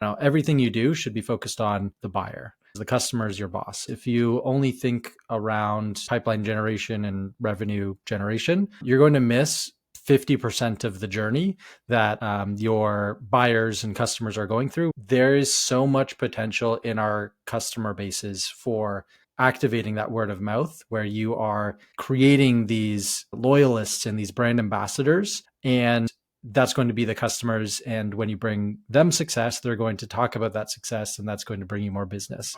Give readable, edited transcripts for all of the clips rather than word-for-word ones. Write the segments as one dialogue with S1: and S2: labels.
S1: Now, everything you do should be focused on the buyer. The customer is your boss. If you only think around pipeline generation and revenue generation, you're going to miss 50% of the journey that your buyers and customers are going through. There is so much potential in our customer bases for activating that word of mouth, where you are creating these loyalists and these brand ambassadors. And that's going to be the customers. And when you bring them success, they're going to talk about that success, and that's going to bring you more business.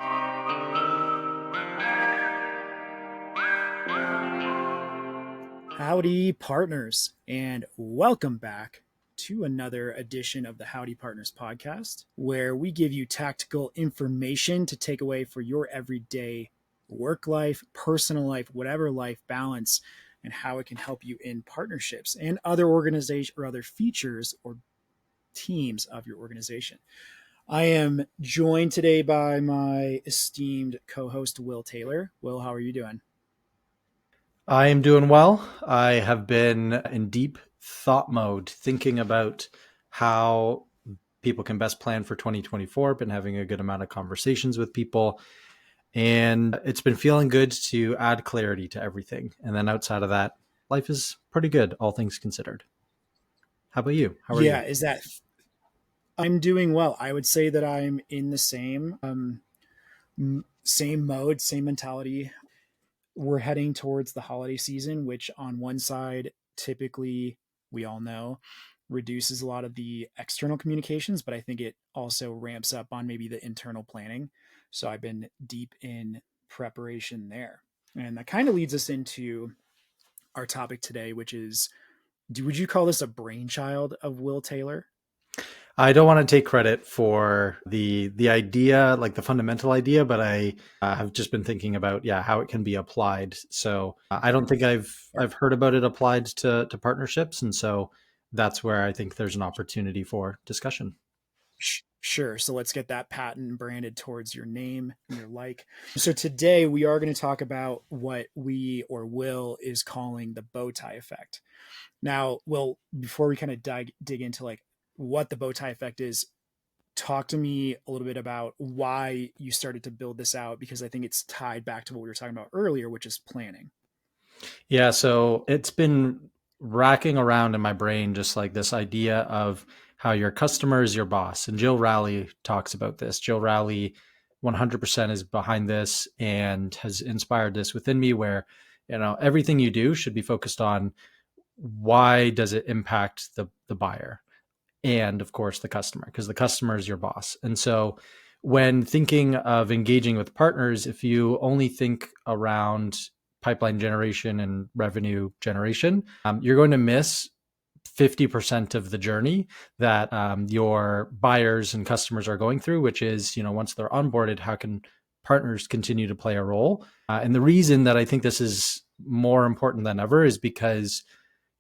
S2: Howdy, partners, and welcome back to another edition of the Howdy Partners podcast, where we give you tactical information to take away for your everyday work life, personal life, whatever life balance, and how it can help you in partnerships and other organizations or other features or teams of your organization. I am joined today by my esteemed co-host, Will Taylor. Will, how are you doing?
S1: I am doing well. I have been in deep thought mode, thinking about how people can best plan for 2024. Been having a good amount of conversations with people, and it's been feeling good to add clarity to everything. And then outside of that, life is pretty good, all things considered. How about you? How are
S2: Yeah,
S1: you?
S2: is that I'm doing well. I would say that I'm in the same mode, same mentality. We're heading towards the holiday season, which on one side, typically, we all know, reduces a lot of the external communications, but I think it also ramps up on maybe the internal planning. So I've been deep in preparation there. And that kind of leads us into our topic today, which is, would you call this a brainchild of Will Taylor?
S1: I don't want to take credit for the idea, like the fundamental idea, but I have just been thinking about how it can be applied. So I don't think I've heard about it applied to partnerships, and so that's where I think there's an opportunity for discussion.
S2: Sure. So let's get that patent branded towards your name and your like. So today we are going to talk about what we or Will is calling the bow tie effect. Now, Will, before we kind of dig into like what the bow tie effect is, talk to me a little bit about why you started to build this out, because I think it's tied back to what we were talking about earlier, which is planning.
S1: Yeah, so it's been racking around in my brain, just like this idea of how your customer is your boss. And Jill Rowley talks about this. Jill Rowley 100% is behind this and has inspired this within me, where, everything you do should be focused on why does it impact the buyer and, of course, the customer, because the customer is your boss. And so when thinking of engaging with partners, if you only think around pipeline generation and revenue generation, you're going to miss 50% of the journey that your buyers and customers are going through, which is, once they're onboarded, how can partners continue to play a role? And the reason that I think this is more important than ever is because,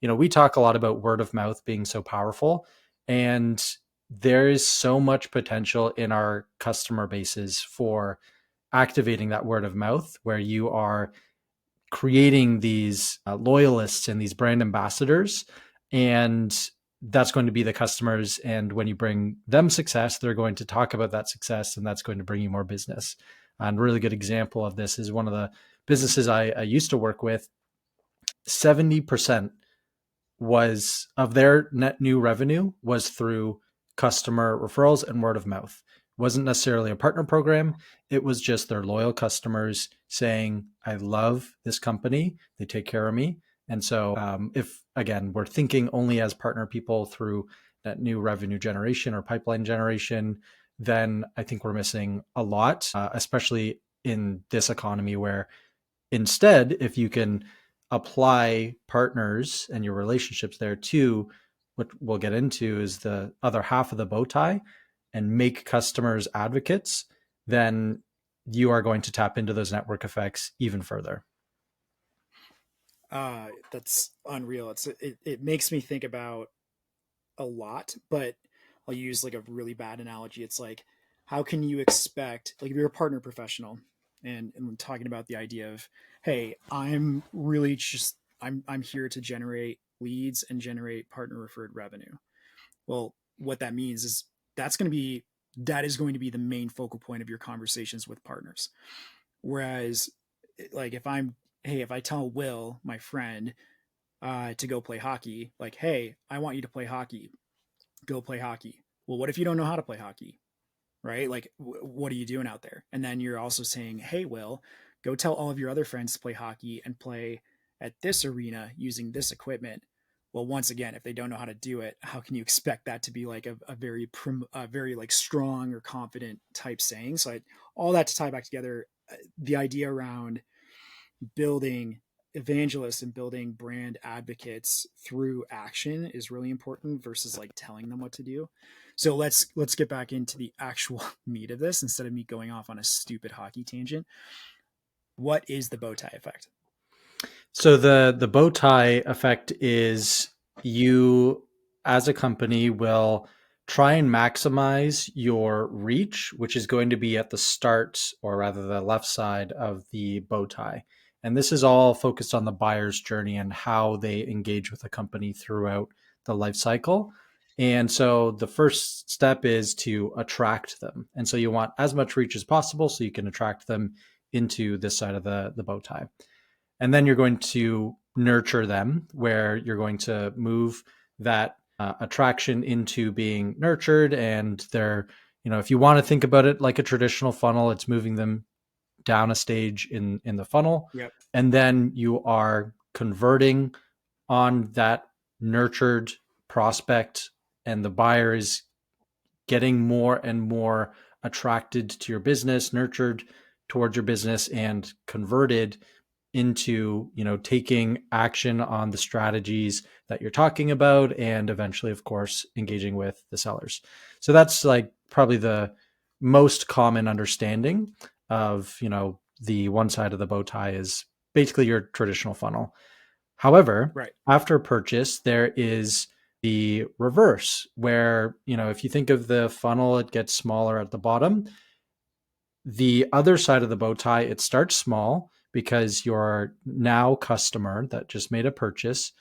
S1: we talk a lot about word of mouth being so powerful, and there is so much potential in our customer bases for activating that word of mouth, where you are creating these loyalists and these brand ambassadors. And that's going to be the customers. And when you bring them success, they're going to talk about that success, and that's going to bring you more business. And a really good example of this is one of the businesses I used to work with. 70% was of their net new revenue was through customer referrals and word of mouth. It wasn't necessarily a partner program. It was just their loyal customers saying, I love this company. They take care of me. And so if, again, we're thinking only as partner people through that new revenue generation or pipeline generation, then I think we're missing a lot, especially in this economy, where instead, if you can apply partners and your relationships there to what we'll get into is the other half of the bow tie, and make customers advocates, then you are going to tap into those network effects even further.
S2: That's unreal. It makes me think about a lot, but I'll use like a really bad analogy. It's like, how can you expect, like, if you're a partner professional and talking about the idea of, hey, I'm really just, I'm here to generate leads and generate partner referred revenue. Well, what that means is that's going to be that is going to be the main focal point of your conversations with partners. Whereas, like, if I tell Will, my friend, to go play hockey, like, hey, I want you to play hockey, go play hockey. Well, what if you don't know how to play hockey? Right? Like, what are you doing out there? And then you're also saying, hey, Will, go tell all of your other friends to play hockey and play at this arena using this equipment. Well, once again, if they don't know how to do it, how can you expect that to be like a very like strong or confident type saying? So all that to tie back together, the idea around building evangelists and building brand advocates through action is really important versus like telling them what to do. So let's get back into the actual meat of this instead of me going off on a stupid hockey tangent. What is the bow tie effect?
S1: So the bow tie effect is you as a company will try and maximize your reach, which is going to be at the start or rather the left side of the bow tie. And this is all focused on the buyer's journey and how they engage with a company throughout the life cycle. And so the first step is to attract them. And so you want as much reach as possible so you can attract them into this side of the bow tie. And then you're going to nurture them, where you're going to move that attraction into being nurtured. And they're, if you want to think about it like a traditional funnel, it's moving them down a stage in the funnel.
S2: Yep.
S1: And then you are converting on that nurtured prospect, and the buyer is getting more and more attracted to your business, nurtured towards your business, and converted into taking action on the strategies that you're talking about, and eventually of course engaging with the sellers. So that's like probably the most common understanding of the one side of the bow tie is basically your traditional funnel. However,
S2: Right.
S1: after purchase there is the reverse, where if you think of the funnel, it gets smaller at the bottom. The other side of the bow tie, it starts small because your now customer that just made a purchase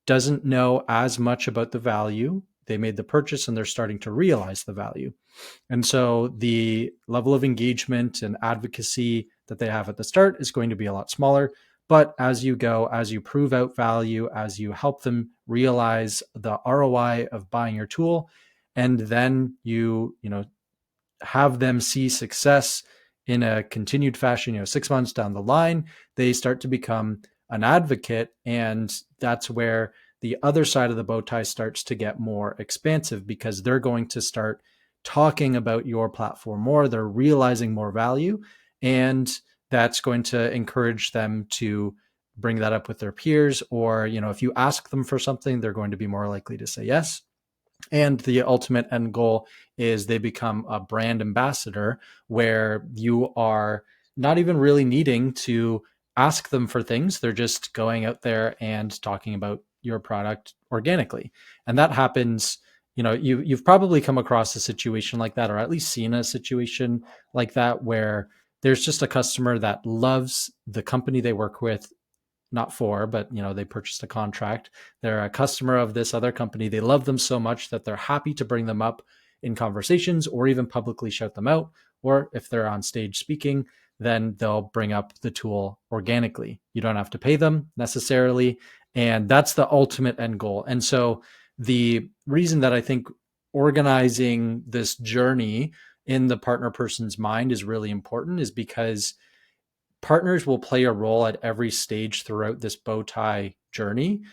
S1: doesn't know as much about the value. They made the purchase and they're starting to realize the value. And so the level of engagement and advocacy that they have at the start is going to be a lot smaller. But as you go, as you prove out value, as you help them realize the ROI of buying your tool, and then you have them see success in a continued fashion, 6 months down the line, they start to become an advocate. And that's where the other side of the bow tie starts to get more expansive, because they're going to start talking about your platform more. They're realizing more value. And that's going to encourage them to bring that up with their peers. Or, if you ask them for something, they're going to be more likely to say yes. And the ultimate end goal is they become a brand ambassador, where you are not even really needing to ask them for things. They're just going out there and talking about your product organically. And that happens, you've probably come across a situation like that, or at least seen a situation like that, where there's just a customer that loves the company they work with, not for, but they purchased a contract. They're a customer of this other company. They love them so much that they're happy to bring them up in conversations or even publicly shout them out. Or if they're on stage speaking, then they'll bring up the tool organically. You don't have to pay them necessarily. And that's the ultimate end goal. And so the reason that I think organizing this journey in the partner person's mind is really important is because partners will play a role at every stage throughout this bow tie journey.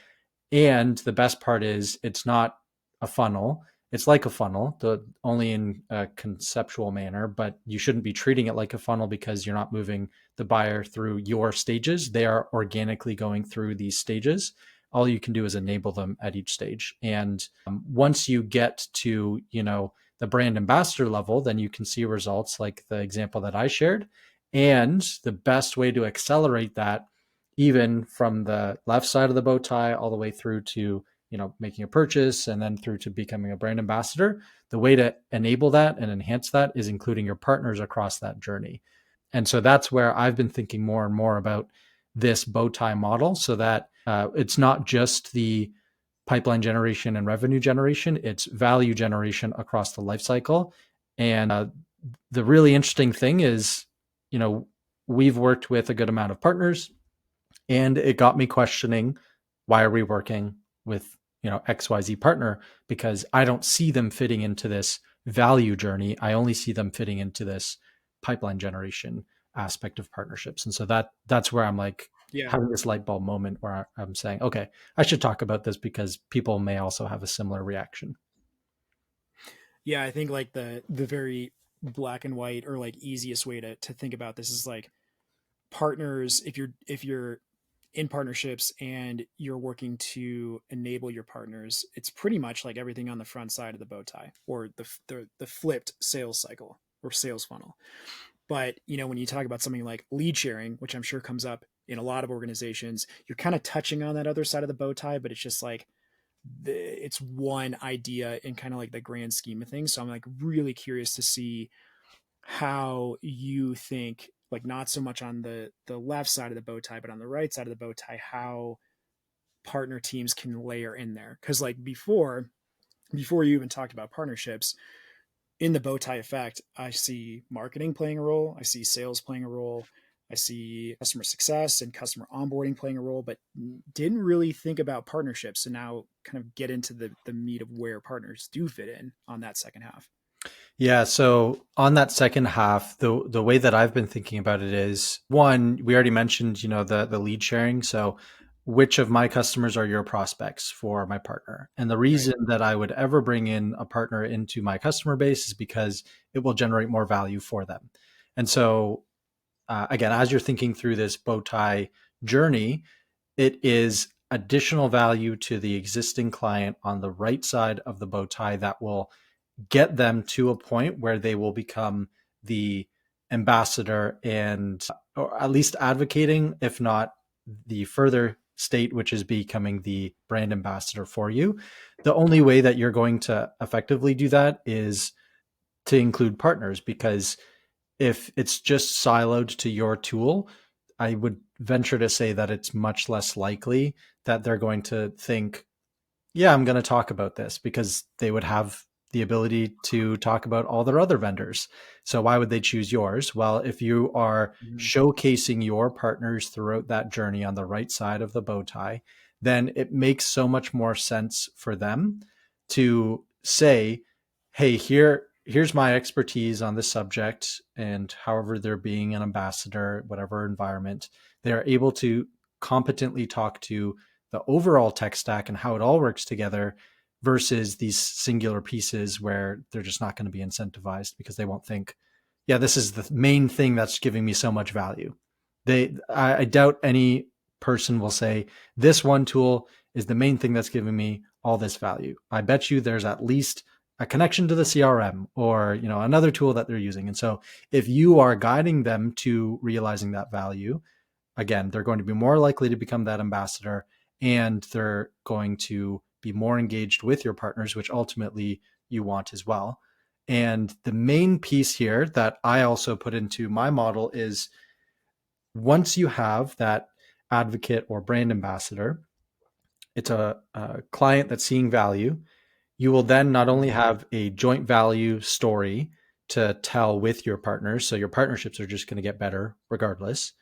S1: And the best part is it's not a funnel. It's like a funnel, only in a conceptual manner, but you shouldn't be treating it like a funnel because you're not moving the buyer through your stages. They are organically going through these stages. All you can do is enable them at each stage. And once you get to, the brand ambassador level, then you can see results like the example that I shared. And the best way to accelerate that, even from the left side of the bow tie all the way through to making a purchase and then through to becoming a brand ambassador, the way to enable that and enhance that is including your partners across that journey. And so that's where I've been thinking more and more about this bow tie model, so that it's not just the pipeline generation and revenue generation, it's value generation across the life cycle. And the really interesting thing is, you know, we've worked with a good amount of partners, and it got me questioning, why are we working with, XYZ partner? Because I don't see them fitting into this value journey. I only see them fitting into this pipeline generation aspect of partnerships. And so that's where I'm like
S2: Yeah.
S1: having this light bulb moment where I'm saying, okay, I should talk about this because people may also have a similar reaction.
S2: Yeah, I think like the very black and white or like easiest way to think about this is like partners. If you're in partnerships and you're working to enable your partners, it's pretty much like everything on the front side of the bow tie, or the flipped sales cycle or sales funnel. But when you talk about something like lead sharing, which I'm sure comes up in a lot of organizations, you're kind of touching on that other side of the bow tie, but it's just like it's one idea in kind of like the grand scheme of things. So I'm like really curious to see how you think, like not so much on the left side of the bow tie, but on the right side of the bow tie, how partner teams can layer in there. Because like before you even talked about partnerships, in the bow tie effect, I see marketing playing a role, I see sales playing a role, I see customer success and customer onboarding playing a role, but didn't really think about partnerships. So now kind of get into the meat of where partners do fit in on that second half.
S1: Yeah. So on that second half, the way that I've been thinking about it is, one, we already mentioned, the lead sharing. So which of my customers are your prospects for my partner? And the
S2: Right.
S1: reason that I would ever bring in a partner into my customer base is because it will generate more value for them. And so again, as you're thinking through this bow tie journey, it is additional value to the existing client on the right side of the bow tie that will get them to a point where they will become the ambassador, and or at least advocating, if not the further state, which is becoming the brand ambassador for you. The only way that you're going to effectively do that is to include partners, because if it's just siloed to your tool, I would venture to say that it's much less likely that they're going to think, yeah, I'm going to talk about this, because they would have the ability to talk about all their other vendors. So why would they choose yours? Well, if you are
S2: Mhm.
S1: showcasing your partners throughout that journey on the right side of the bow tie, then it makes so much more sense for them to say, hey, here's my expertise on this subject, and however they're being an ambassador, whatever environment, they're able to competently talk to the overall tech stack and how it all works together, versus these singular pieces where they're just not going to be incentivized because they won't think, yeah, this is the main thing that's giving me so much value. I doubt any person will say this one tool is the main thing that's giving me all this value. I bet you there's at least a connection to the CRM, or another tool that they're using. And so if you are guiding them to realizing that value, again, they're going to be more likely to become that ambassador, and they're going to be more engaged with your partners, which ultimately you want as well. And the main piece here that I also put into my model is, once you have that advocate or brand ambassador, it's a client that's seeing value. You will then not only have a joint value story to tell with your partners, so your partnerships are just going to get better regardless,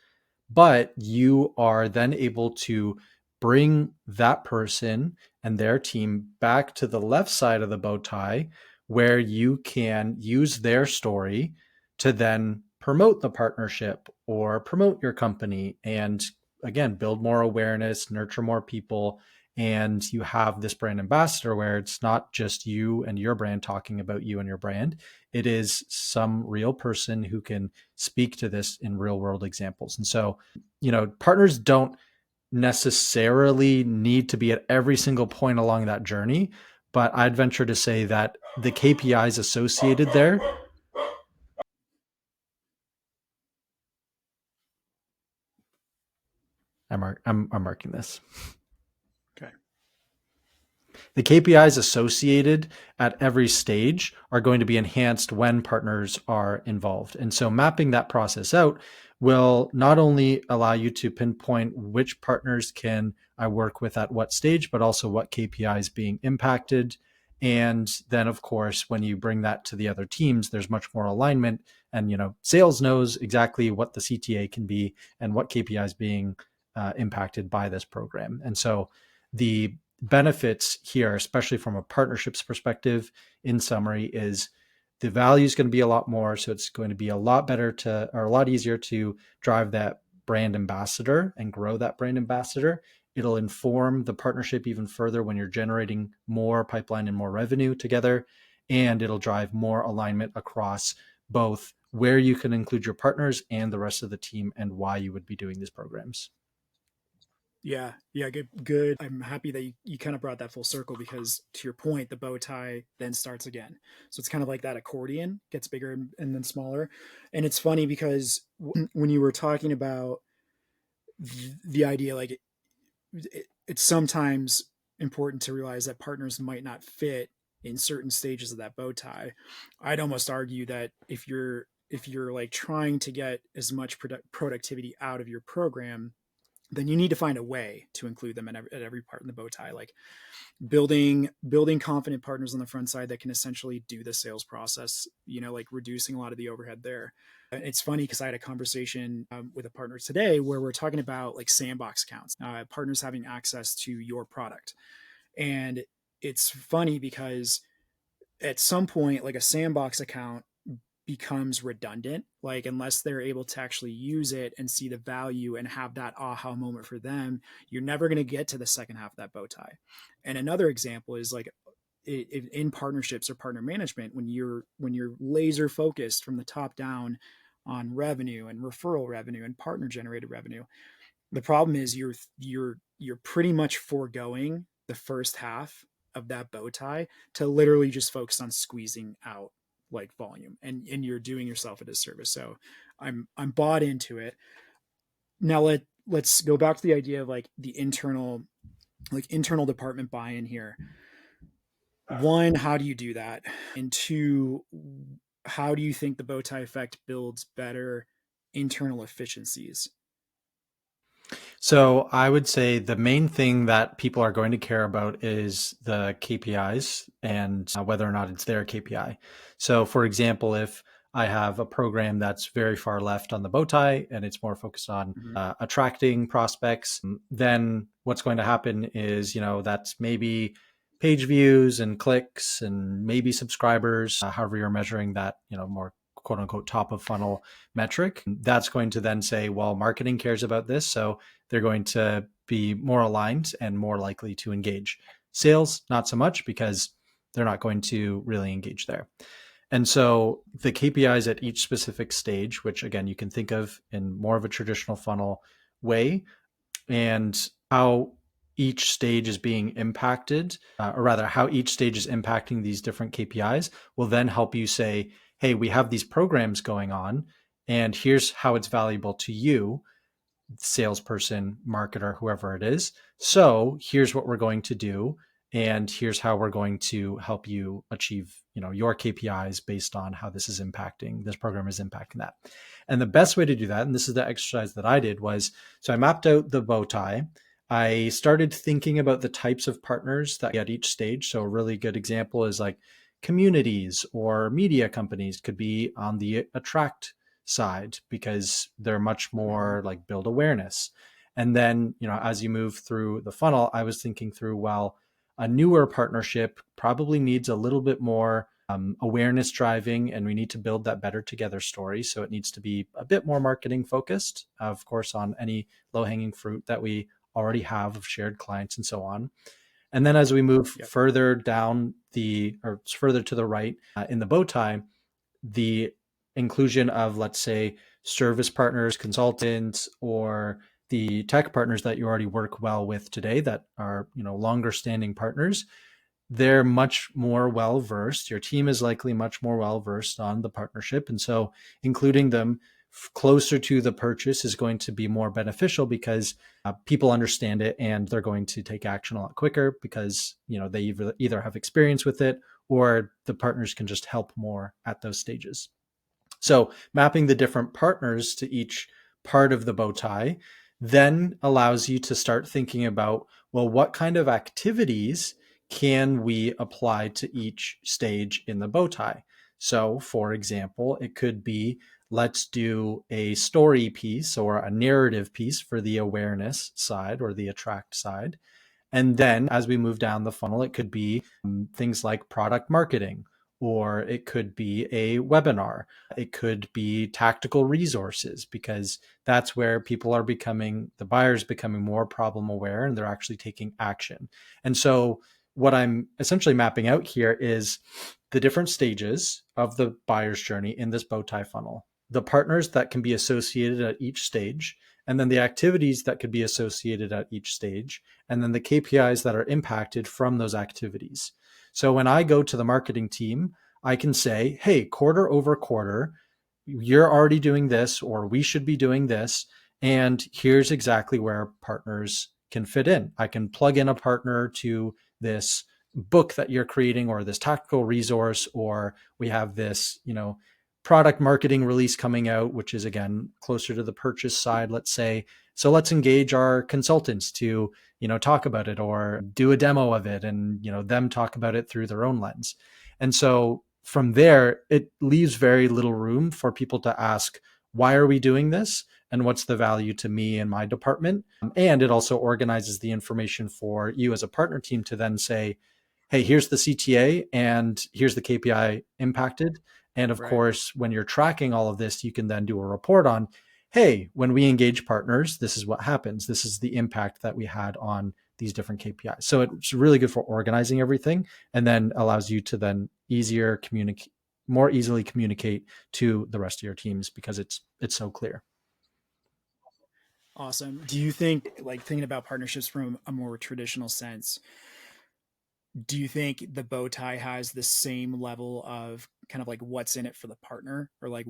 S1: but you are then able to bring that person and their team back to the left side of the bow tie, where you can use their story to then promote the partnership or promote your company, and again, build more awareness, nurture more people. And you have this brand ambassador where it's not just you and your brand talking about you and your brand. It is some real person who can speak to this in real world examples. And so, partners don't necessarily need to be at every single point along that journey, but I'd venture to say that the KPIs associated there, I'm marking this.
S2: Okay.
S1: The KPIs associated at every stage are going to be enhanced when partners are involved. And so mapping that process out will not only allow you to pinpoint which partners can I work with at what stage, but also what KPI is being impacted. And then, of course, when you bring that to the other teams, there's much more alignment. And, sales knows exactly what the CTA can be and what KPI is being impacted by this program. And so the benefits here, especially from a partnerships perspective, in summary, is the value is going to be a lot more. So it's going to be a lot better or a lot easier to drive that brand ambassador and grow that brand ambassador. It'll inform the partnership even further when you're generating more pipeline and more revenue together. And it'll drive more alignment across both where you can include your partners and the rest of the team and why you would be doing these programs.
S2: Yeah, yeah, good. I'm happy that you kind of brought that full circle because to your point, the bow tie then starts again. So it's kind of like that accordion gets bigger and then smaller. And it's funny because when you were talking about the idea, like it's sometimes important to realize that partners might not fit in certain stages of that bow tie. I'd almost argue that if you're like trying to get as much productivity out of your program, then you need to find a way to include them at every part in the bow tie, like building confident partners on the front side that can essentially do the sales process, like reducing a lot of the overhead there. It's funny because I had a conversation with a partner today where we're talking about like sandbox accounts, partners having access to your product. And it's funny because at some point, like a sandbox account becomes redundant, like unless they're able to actually use it and see the value and have that aha moment for them, you're never going to get to the second half of that bow tie. And another example is like in partnerships or partner management, when you're laser focused from the top down on revenue and referral revenue and partner generated revenue, the problem is you're pretty much foregoing the first half of that bow tie to literally just focus on squeezing out like volume, and you're doing yourself a disservice. So I'm bought into it. Now let's go back to the idea of like the internal department buy-in here. One, how do you do that? And two, how do you think the bow tie effect builds better internal efficiencies?
S1: So I would say the main thing that people are going to care about is the KPIs and whether or not it's their KPI. So, for example, if I have a program that's very far left on the bow tie and it's more focused on
S2: Mm-hmm.
S1: attracting prospects, then what's going to happen is, that's maybe page views and clicks and maybe subscribers, however you're measuring that, more quote unquote top of funnel metric. That's going to then say, well, marketing cares about this. So they're going to be more aligned and more likely to engage. Sales, not so much because they're not going to really engage there. And so the KPIs at each specific stage, which again, you can think of in more of a traditional funnel way, and how each stage is being impacted, or rather, how each stage is impacting these different KPIs will then help you say, hey, we have these programs going on, and here's how it's valuable to you, salesperson, marketer, whoever it is. So here's what we're going to do. And here's how we're going to help you achieve, your KPIs based on how this program is impacting that. And the best way to do that, and this is the exercise that I did, was so I mapped out the bow tie. I started thinking about the types of partners that at each stage. So a really good example is like communities or media companies could be on the attract side because they're much more like build awareness. And then, as you move through the funnel, I was thinking through, well, a newer partnership probably needs a little bit more awareness driving, and we need to build that better together story. So it needs to be a bit more marketing focused, of course, on any low hanging fruit that we already have of shared clients and so on. And then as we move
S2: Yep.
S1: further or further to the right in the bow tie, the inclusion of, let's say, service partners, consultants, or the tech partners that you already work well with today that are, longer standing partners, they're much more well versed. Your team is likely much more well versed on the partnership. And so including them closer to the purchase is going to be more beneficial because people understand it and they're going to take action a lot quicker because, they either have experience with it or the partners can just help more at those stages. So mapping the different partners to each part of the bow tie then allows you to start thinking about, well, what kind of activities can we apply to each stage in the bow tie? So, for example, it could be let's do a story piece or a narrative piece for the awareness side or the attract side. And then as we move down the funnel, it could be things like product marketing, or it could be a webinar. It could be tactical resources, because that's where people are becoming, the buyers becoming more problem aware and they're actually taking action. And so what I'm essentially mapping out here is the different stages of the buyer's journey in this bow tie funnel, the partners that can be associated at each stage, and then the activities that could be associated at each stage, and then the KPIs that are impacted from those activities. So when I go to the marketing team, I can say, hey, quarter over quarter, you're already doing this, or we should be doing this. And here's exactly where partners can fit in. I can plug in a partner to this book that you're creating, or this tactical resource, or we have this, product marketing release coming out, which is again closer to the purchase side, let's say. So let's engage our consultants to, talk about it, or do a demo of it, and, them talk about it through their own lens. And so from there, it leaves very little room for people to ask, why are we doing this? And what's the value to me and my department? And it also organizes the information for you as a partner team to then say, hey, here's the CTA and here's the KPI impacted. And of
S2: Right.
S1: course, when you're tracking all of this, you can then do a report on, hey, when we engage partners, this is what happens. This is the impact that we had on these different KPIs. So it's really good for organizing everything, and then allows you to then more easily communicate to the rest of your teams, because it's so clear.
S2: Awesome. Do you think, like, thinking about partnerships from a more traditional sense, do you think the bow tie has the same level of kind of like what's in it for the partner, or like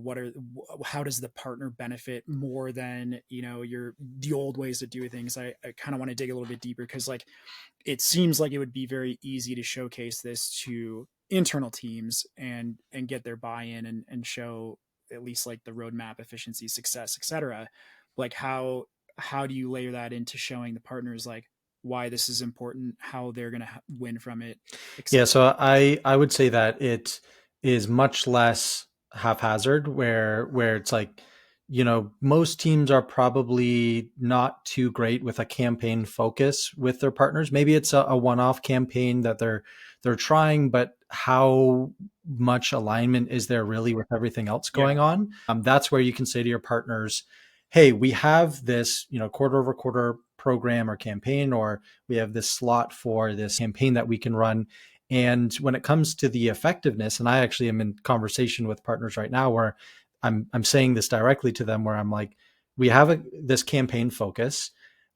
S2: how does the partner benefit more than, the old ways to do things? I kind of want to dig a little bit deeper, because like it seems like it would be very easy to showcase this to internal teams and get their buy-in and show at least like the roadmap, efficiency, success, etc. Like how do you layer that into showing the partners like why this is important, how they're going to win from it,
S1: Yeah,
S2: etc.
S1: so I would say that it is much less haphazard, where it's like, most teams are probably not too great with a campaign focus with their partners. Maybe it's a one-off campaign that they're trying, but how much alignment is there really with everything else going
S2: Yeah.
S1: on? That's where you can say to your partners, hey, we have this, quarter over quarter program or campaign, or we have this slot for this campaign that we can run. And when it comes to the effectiveness, and I actually am in conversation with partners right now where I'm saying this directly to them, where I'm like, we have this campaign focus.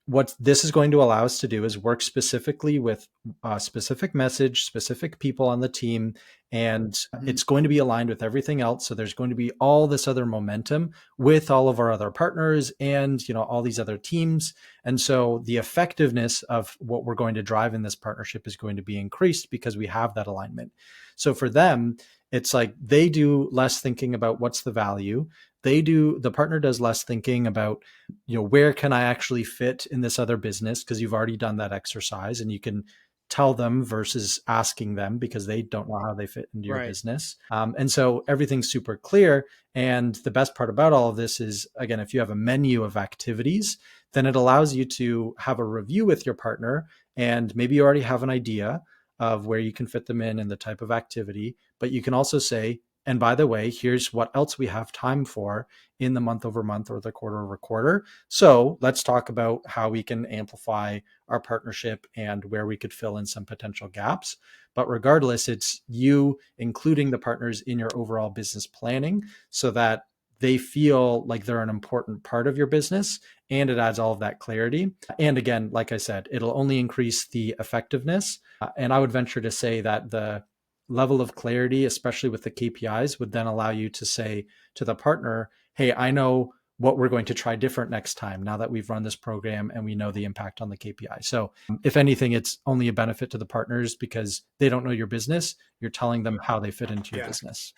S1: What this is going to allow us to do is work specifically with a specific message, specific people on the team, and
S2: Mm-hmm.
S1: it's going to be aligned with everything else. So there's going to be all this other momentum with all of our other partners and, all these other teams. And so the effectiveness of what we're going to drive in this partnership is going to be increased because we have that alignment. So for them, it's like they do less thinking about what's the value. The partner does less thinking about, where can I actually fit in this other business? Because you've already done that exercise and you can tell them versus asking them, because they don't know how they fit into your
S2: Right.
S1: business. And so everything's super clear. And the best part about all of this is, again, if you have a menu of activities, then it allows you to have a review with your partner. And maybe you already have an idea of where you can fit them in and the type of activity. But you can also say, and by the way, here's what else we have time for in the month over month or the quarter over quarter. So let's talk about how we can amplify our partnership and where we could fill in some potential gaps. But regardless, it's you including the partners in your overall business planning so that they feel like they're an important part of your business, and it adds all of that clarity. And again, like I said, it'll only increase the effectiveness. And I would venture to say that the level of clarity, especially with the KPIs, would then allow you to say to the partner, hey, I know what we're going to try different next time now that we've run this program and we know the impact on the KPI. So if anything, it's only a benefit to the partners because they don't know your business. You're telling them how they fit into your
S2: Yeah.
S1: business.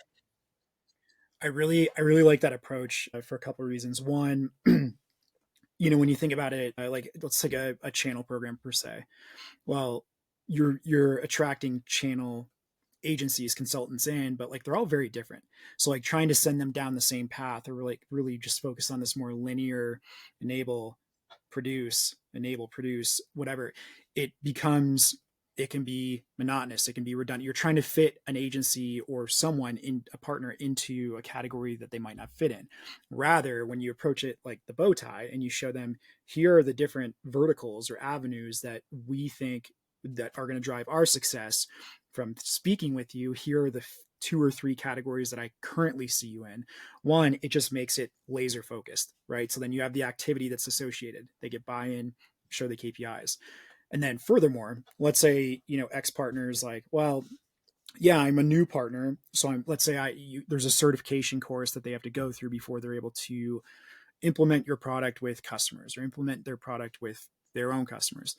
S2: I really like that approach for a couple of reasons. One, when you think about it, like let's take a channel program per se. Well, you're attracting channel agencies, consultants in, but like they're all very different. So like trying to send them down the same path, or like really just focus on this more linear enable, produce, whatever, it becomes, it can be monotonous, it can be redundant. You're trying to fit an agency or someone in a partner into a category that they might not fit in. Rather, when you approach it like the bow tie and you show them, here are the different verticals or avenues that we think that are going to drive our success from speaking with you, here are the two or three categories that I currently see you in. One, it just makes it laser focused, right? So then you have the activity that's associated. They get buy-in, show the KPIs. And then furthermore, let's say, X partners like, well, yeah, I'm a new partner. So let's say there's a certification course that they have to go through before they're able to implement your product with customers or implement their product with their own customers.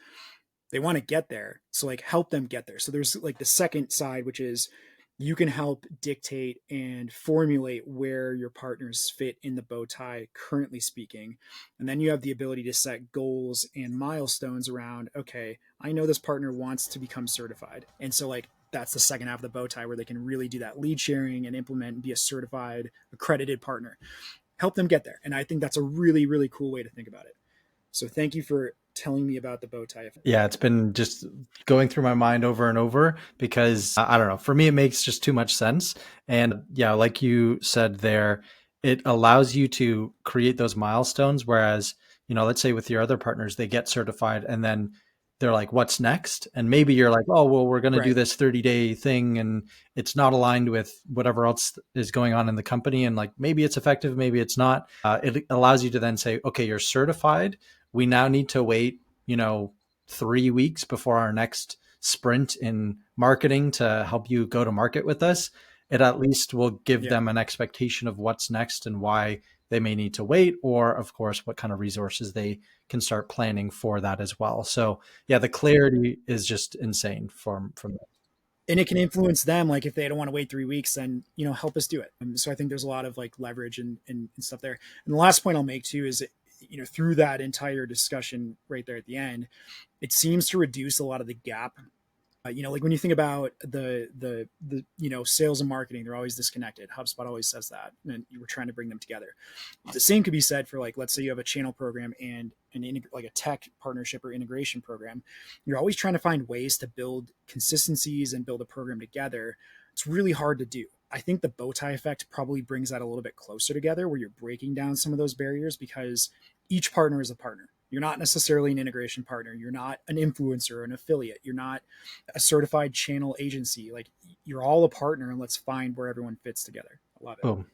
S2: They want to get there, so like help them get there. So there's like the second side, which is you can help dictate and formulate where your partners fit in the bow tie, currently speaking. And then you have the ability to set goals and milestones around, okay, I know this partner wants to become certified, and so like that's the second half of the bow tie, where they can really do that lead sharing and implement and be a certified accredited partner. Help them get there. And I think that's a really, really cool way to think about it. So thank you for telling me about the bow tie.
S1: Yeah, it's been just going through my mind over and over because I don't know. For me, it makes just too much sense. And yeah, like you said there, it allows you to create those milestones. Whereas, let's say with your other partners, they get certified and then they're like, what's next? And maybe you're like, oh, well, we're going to do
S2: Right.
S1: this 30-day thing and it's not aligned with whatever else is going on in the company. And like, maybe it's effective, maybe it's not. It allows you to then say, okay, you're certified. We now need to wait, 3 weeks before our next sprint in marketing to help you go to market with us. It at least will give
S2: Yeah.
S1: them an expectation of what's next and why they may need to wait, or of course, what kind of resources they can start planning for that as well. So yeah, the clarity is just insane from
S2: And it can influence them. Like if they don't want to wait 3 weeks, then, help us do it. So I think there's a lot of like leverage and stuff there. And the last point I'll make too is, through that entire discussion right there at the end, it seems to reduce a lot of the gap. Like when you think about the sales and marketing, they're always disconnected. HubSpot always says that, and you were trying to bring them together. The same could be said for, like, let's say you have a channel program and like a tech partnership or integration program. You're always trying to find ways to build consistencies and build a program together. It's really hard to do. I think the bow tie effect probably brings that a little bit closer together, where you're breaking down some of those barriers, because each partner is a partner. You're not necessarily an integration partner. You're not an influencer or an affiliate. You're not a certified channel agency. Like, you're all a partner, and let's find where everyone fits together. I love it.
S1: boom.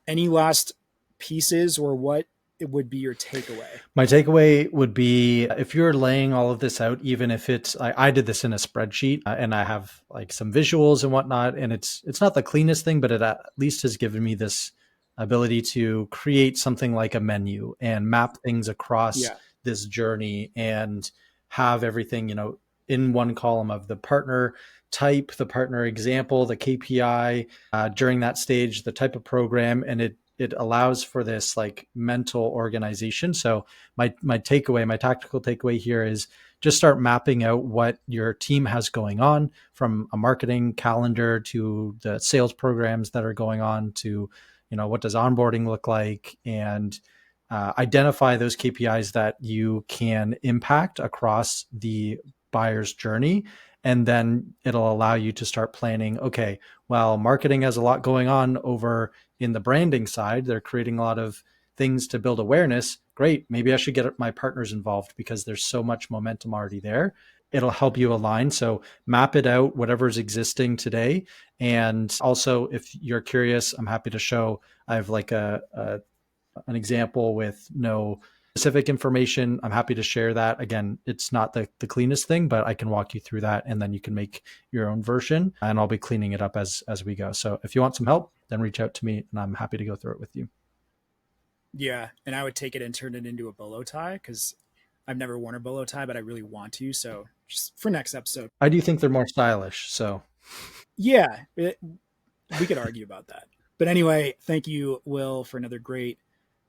S2: Any last pieces, or what it would be your takeaway?
S1: My takeaway would be, if you're laying all of this out, even if it's, I did this in a spreadsheet and I have like some visuals and whatnot, and it's not the cleanest thing, but it at least has given me this ability to create something like a menu and map things across
S2: Yeah.
S1: this journey and have everything, in one column of the partner type, the partner example, the KPI during that stage, the type of program, and it allows for this like mental organization. So my takeaway, my tactical takeaway here is just start mapping out what your team has going on, from a marketing calendar to the sales programs that are going on to, what does onboarding look like, and identify those KPIs that you can impact across the buyer's journey. And then it'll allow you to start planning, okay, well, marketing has a lot going on over in the branding side. They're creating a lot of things to build awareness. Great. Maybe I should get my partners involved because there's so much momentum already there. It'll help you align. So map it out, whatever's existing today. And also, if you're curious, I'm happy to show. I have like an example with no specific information. I'm happy to share that. Again, it's not the cleanest thing, but I can walk you through that, and then you can make your own version, and I'll be cleaning it up as we go. So if you want some help, then reach out to me and I'm happy to go through it with you.
S2: Yeah. And I would take it and turn it into a bolo tie, because I've never worn a bolo tie, but I really want to. So just for next episode.
S1: I do think they're more stylish. So
S2: Yeah. We could argue about that. But anyway, thank you, Will, for another great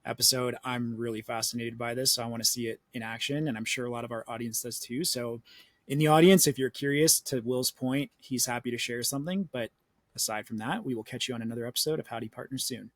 S2: episode. I'm really fascinated by this, so I want to see it in action, and I'm sure a lot of our audience does too. So In the audience, if you're curious, to Will's point, he's happy to share something. But aside from that, we will catch you on another episode of Howdy Partners soon.